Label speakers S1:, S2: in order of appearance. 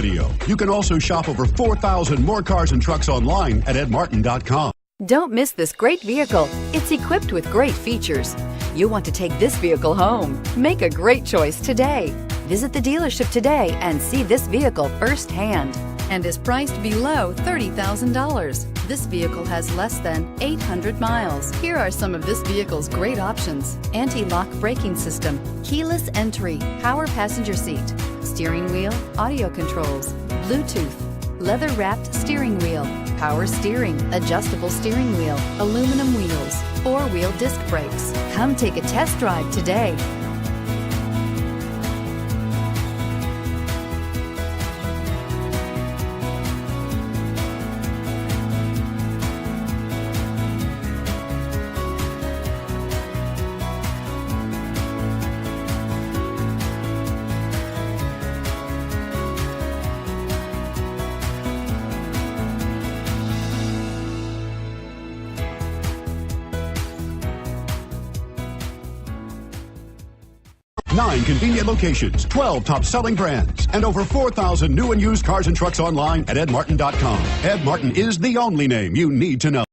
S1: video. You can also shop over 4,000 more cars and trucks online at edmartin.com.
S2: Don't miss this great vehicle. It's equipped with great features. You want to take this vehicle home. Make a great choice today. Visit the dealership today and see this vehicle firsthand, and is priced below $30,000. This vehicle has less than 800 miles. Here are some of this vehicle's great options: anti-lock braking system, keyless entry, power passenger seat, steering wheel audio controls, Bluetooth, leather-wrapped steering wheel, power steering, adjustable steering wheel, aluminum wheels, 4-wheel disc brakes. Come take a test drive today.
S1: Nine convenient locations, 12 top-selling brands, and over 4,000 new and used cars and trucks online at edmartin.com. Ed Martin is the only name you need to know.